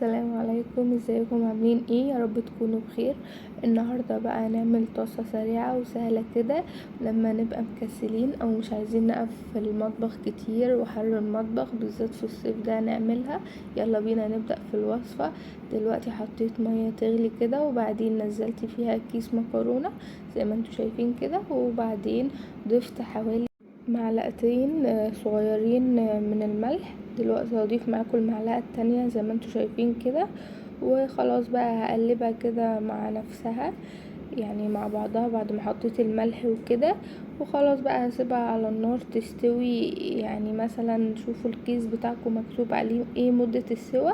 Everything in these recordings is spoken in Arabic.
السلام عليكم، ازيكم عاملين ايه؟ يا رب تكونوا بخير. النهارده بقى هنعمل طاسه سريعه وسهله كده لما نبقى مكسلين او مش عايزين نقف في المطبخ كتير وحر المطبخ بالذات في الصيف ده نعملها. يلا بينا نبدأ في الوصفه. دلوقتي حطيت ميه تغلي كده وبعدين نزلت فيها كيس مكرونه زي ما انتوا شايفين كده، وبعدين ضفت حوالي معلقتين صغيرين من الملح. دلوقتي هضيف معاكم المعلقة التانية زي ما انتوا شايفين كده، وخلاص بقى هقلبها كده مع نفسها يعني مع بعضها بعد ما حطيت الملح وكده، وخلاص بقى هسيبها على النار تستوي. يعني مثلا شوفوا الكيس بتاعكم مكتوب عليه ايه مدة السوا،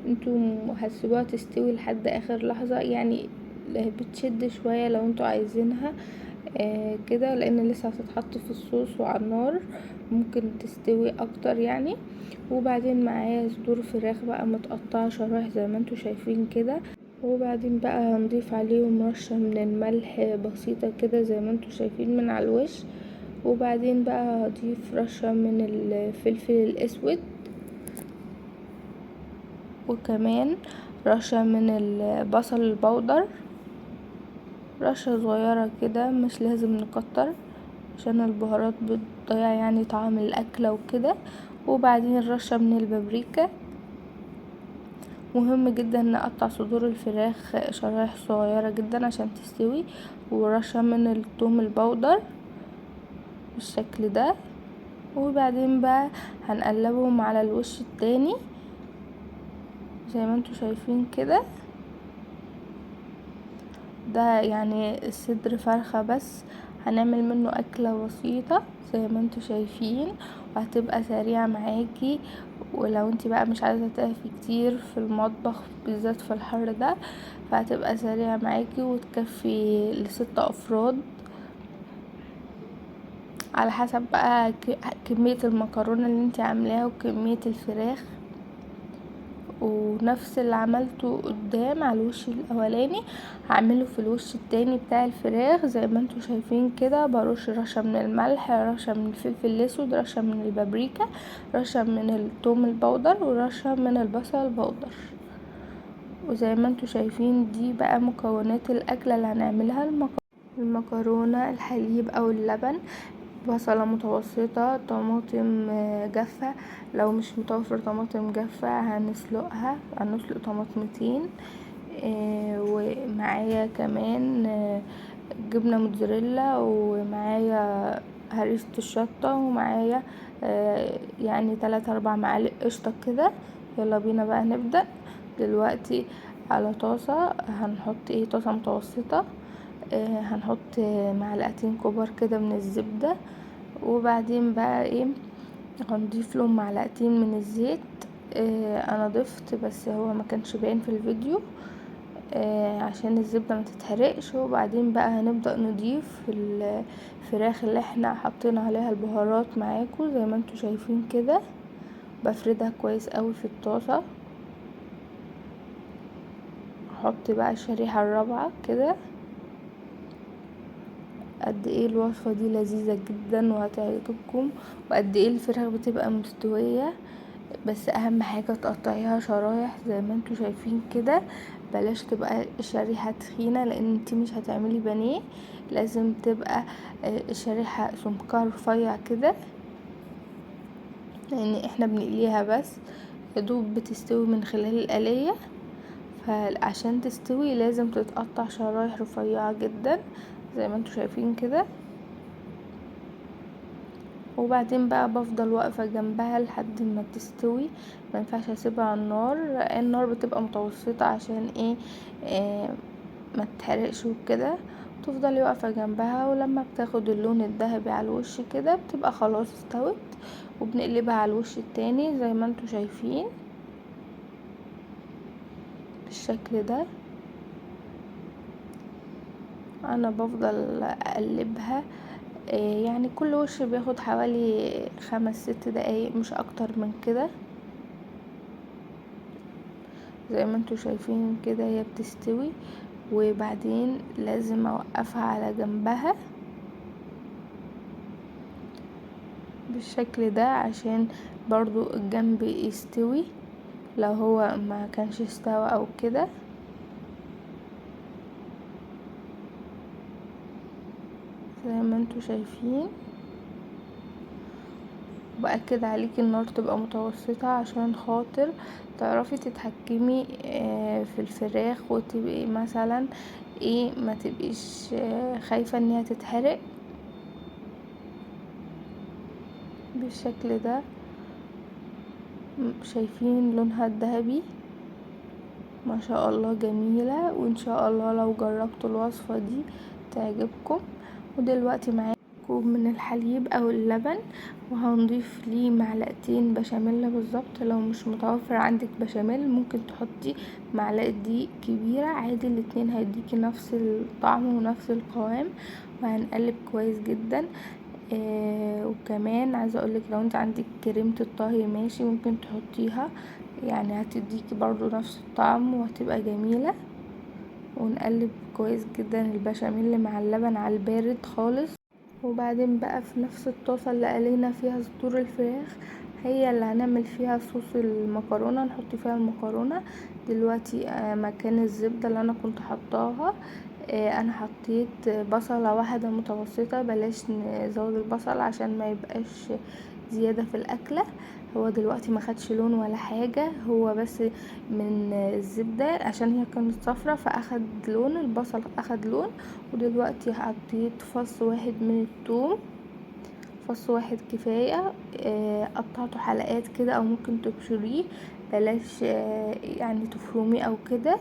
انتوا هتسيبوها تستوي لحد اخر لحظة يعني. بتشد شوية لو انتوا عايزينها كده، لان لسه هتتحط في الصوص وعلى النار ممكن تستوي اكتر يعني. وبعدين معايا صدور فراخ بقى متقطعه شرايح زي ما انتوا شايفين كده، وبعدين بقى هنضيف عليهم رشه من الملح بسيطه كده زي ما انتوا شايفين من على الوش، وبعدين بقى هضيف رشه من الفلفل الاسود، وكمان رشه من البصل البودر، رشة صغيرة كده مش لازم نكتر عشان البهارات بتضيع يعني طعم الأكلة وكده، وبعدين رشة من البابريكا. مهم جدا نقطع صدور الفراخ شرايح صغيرة جدا عشان تستوي، ورشة من الثوم البودر بالشكل ده. وبعدين بقى هنقلبهم على الوش التاني زي ما انتوا شايفين كده. ده يعني صدر فرخة بس هنعمل منه أكلة بسيطة زي ما انتوا شايفين، وهتبقى سريعة معاكي. ولو انتي بقى مش عايزة تقفي كتير في المطبخ بالذات في الحر ده، فهتبقى سريعة معاكي وتكفي ل6 أفراد على حسب بقى كمية المكرونة اللي انتي عاملاها وكمية الفراخ. ونفس اللي عملته قدام على الوش الاولاني هعمله في الوش التاني بتاع الفراخ زي ما انتوا شايفين كده. برش رشة من الملح، رشة من الفلفل الاسود، رشة من البابريكا، رشة من الثوم البودر، ورشة من البصل البودر. وزي ما انتوا شايفين دي بقى مكونات الاكلة اللي هنعملها. المكرونة، الحليب او اللبن، بصلة متوسطة، طماطم جافة، لو مش متوفر طماطم جافة هنسلق طماطمتين، ومعايا كمان جبنة موتزاريلا، ومعايا هريسة الشطة، ومعايا يعني 3-4 معالق قشطة كده. يلا بينا بقى نبدأ دلوقتي. على طاسة هنحط طاسة متوسطة، هنحط معلقتين كبار كده من الزبدة، وبعدين بقى هنضيف لهم معلقتين من الزيت. انا ضفت بس هو ما كانش باين في الفيديو عشان الزبدة ما تتحرقش. وبعدين بقى هنبدأ نضيف الفراخ اللي احنا حطينا عليها البهارات معاكم زي ما انتوا شايفين كده. بفردها كويس قوي في الطاسة. احط بقى الشريحة الرابعة كده. قد ايه الوصفة دي لذيذة جدا وهتعجبكم، وقد ايه الفراخ بتبقى مستوية. بس اهم حاجة تقطعيها شرايح زي ما انتوا شايفين كده، بلاش تبقى الشريحة تخينة لان انتي مش هتعملي بانيه. لازم تبقى الشريحة سمكها رفيع كده، لان احنا بنقليها بس يدوب بتستوي من خلال القلية. فعشان تستوي لازم تتقطع شرايح رفيعة جدا زي ما انتوا شايفين كده. وبعدين بقى بفضل واقفة جنبها لحد ما تستوي. ما ينفعش اسيبها على النار بتبقى متوسطة عشان ما تتحرقش وكده. تفضلي واقفة جنبها، ولما بتاخد اللون الذهبي على الوش كده بتبقى خلاص استوت. وبنقلبها على الوش التاني زي ما انتوا شايفين بالشكل ده. انا بفضل اقلبها يعني كل وش بياخد حوالي 5-6 دقايق مش اكتر من كده. زي ما انتوا شايفين كده هي بتستوي، وبعدين لازم اوقفها على جنبها بالشكل ده عشان برضو الجنب يستوي. لو هو ما كانش استوى او كده. زي ما انتوا شايفين. وبأكد عليكي النار تبقى متوسطة عشان خاطر تعرفي تتحكمي في الفراخ، وتبقي مثلا ما تبقيش خايفة انها تتحرق بالشكل ده. شايفين لونها الذهبي ما شاء الله جميلة، وان شاء الله لو جربتوا الوصفة دي تعجبكم. ودلوقتي معايا كوب من الحليب او اللبن، وهنضيف ليه معلقتين بشاميل بالظبط. لو مش متوفر عندك بشاميل ممكن تحطي معلقة دقيق كبيرة عادي، الاتنين هيديكي نفس الطعم ونفس القوام. وهنقلب كويس جدا. وكمان عايزه اقولك لو انت عندك كريمه الطهي ماشي ممكن تحطيها، يعني هتديكي برضو نفس الطعم وهتبقى جميله. ونقلب كويس جدا البشاميل مع اللبن على البارد خالص. وبعدين بقى في نفس الطاسه اللي قلينا فيها صدور الفراخ هي اللي هنعمل فيها صوص المكرونه، نحط فيها المكرونه. دلوقتي مكان الزبده اللي انا كنت حطاها انا حطيت بصلة واحدة متوسطة، بلاش نزود البصل عشان ما يبقاش زيادة في الاكلة. هو دلوقتي ما خدش لون ولا حاجة، هو بس من الزبدة عشان هي كانت صفرة فاخد لون البصل، اخد لون. ودلوقتي حطيت فص واحد من الثوم، فص واحد كفاية. قطعته حلقات كده او ممكن تبشريه، بلاش يعني تفرميه او كده.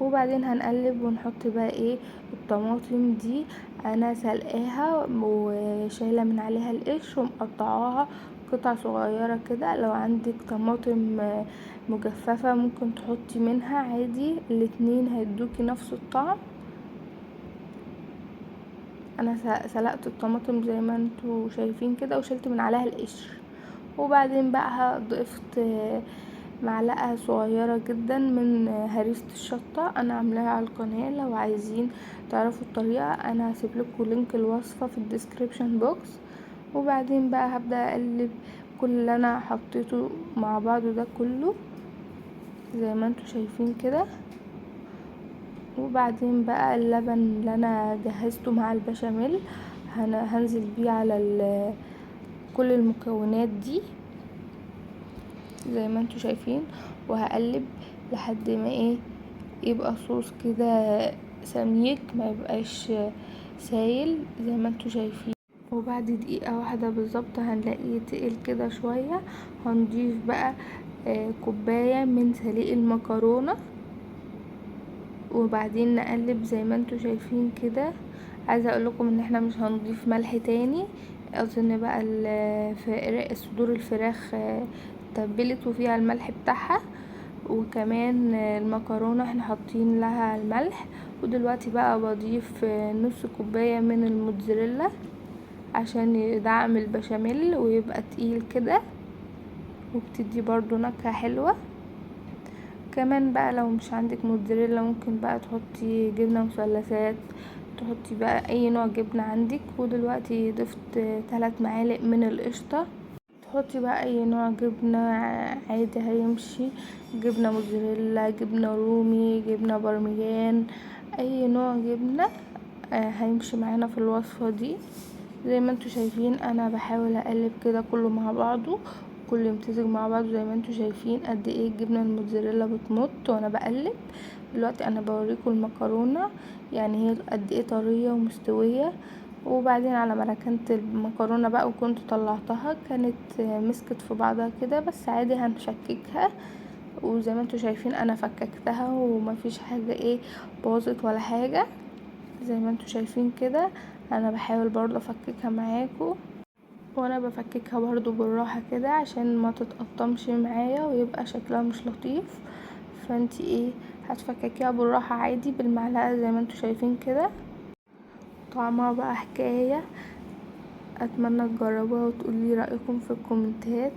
وبعدين هنقلب ونحط بقى الطماطم دي انا سلقاها وشايله من عليها القشر ومقطعاها قطع صغيره كده. لو عندك طماطم مجففه ممكن تحطي منها عادي، الاتنين هيدوكي نفس الطعم. انا سلقت الطماطم زي ما انتوا شايفين كده وشلت من عليها القشر. وبعدين بقى ضفت معلقة صغيرة جدا من هريسة الشطة، انا عاملاها على القناة. لو عايزين تعرفوا الطريقة انا هسيبلكوا لينك الوصفة في الديسكريبشن بوكس. وبعدين بقى هبدأ اقلب كل اللي انا حطيته مع بعضه ده كله زي ما انتوا شايفين كده. وبعدين بقى اللبن اللي انا جهزته مع البشاميل هنزل بيه على كل المكونات دي زي ما انتوا شايفين. وهقلب لحد ما يبقى صوص كده سميك، ما يبقاش سايل زي ما انتوا شايفين. وبعد دقيقة واحدة بالظبط هنلاقيه تقل كده شوية. هنضيف بقى كوباية من سليق المكرونة، وبعدين نقلب زي ما انتوا شايفين كده. عايزه اقولكم ان احنا مش هنضيف ملح تاني، اظن بقى صدور الفراخ تبلت وفيها الملح بتاعها. وكمان المكرونه احنا حاطين لها الملح. ودلوقتي بقى بضيف نص كوبايه من الموتزاريلا عشان يدعم البشاميل ويبقى تقيل كده، وبتدي برضو نكهه حلوه. كمان بقى لو مش عندك موتزاريلا ممكن بقى تحطي جبنه مثلثات، تحطي بقى اي نوع جبنه عندك. ودلوقتي ضفت 3 معالق من القشطه، تحطي بقى اي نوع جبنه عادي هيمشي، جبنه موتزاريلا، جبنه رومي، جبنه بارميجان، اي نوع جبنه هيمشي معانا في الوصفه دي. زي ما انتوا شايفين انا بحاول اقلب كده كله مع بعضه، كله يمتزج مع بعضه. زي ما انتوا شايفين قد ايه الجبنه الموتزاريلا بتمط وانا بقلب. دلوقتي انا بوريكم المكرونه يعني هي قد ايه طريه ومستويه. وبعدين على ما ركنت المكرونه بقى وكنت طلعتها كانت مسكت في بعضها كده، بس عادي هنفككها. وزي ما انتوا شايفين انا فككتها ومفيش حاجه باظت ولا حاجه. زي ما انتوا شايفين كده انا بحاول برضه افككها معاكم، وانا بفككها برضو بالراحة كده عشان ما تتقطمش معايا ويبقى شكلها مش لطيف. فانتي هتفككيها بالراحة عادي بالمعلقة زي ما انتوا شايفين كده. طعمها بقى حكاية، اتمنى تجربوها وتقولي رأيكم في الكومنتات.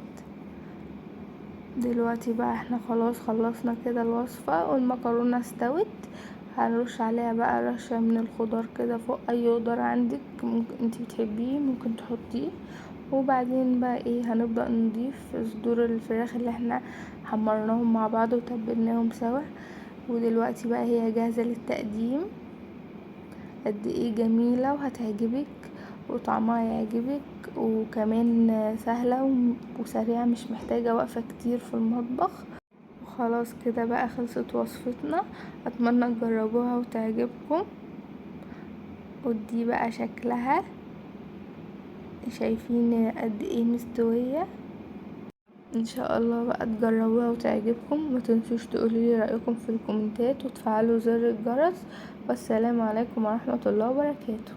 دلوقتي بقى احنا خلاص خلصنا كده الوصفة والمكرونة استوت. هنرش عليها بقى رشة من الخضار كده فوق، اي خضار عندك ممكن انتي بتحبيه ممكن تحطيه. وبعدين بقى هنبدأ نضيف صدور الفراخ اللي احنا حمرناهم مع بعض وتبلناهم سوا. ودلوقتي بقى هي جاهزة للتقديم. قد ايه جميلة وهتعجبك وطعمها يعجبك، وكمان سهلة وسريعة، مش محتاجة وقفة كتير في المطبخ. وخلاص كده بقى خلصت وصفتنا، اتمنى تجربوها وتعجبكم. ودي بقى شكلها، شايفين قد ايه مستوية. ان شاء الله بقى تجربوها وتعجبكم. ما تنسوش تقولولي رأيكم في الكومنتات وتفعلوا زر الجرس. والسلام عليكم ورحمة الله وبركاته.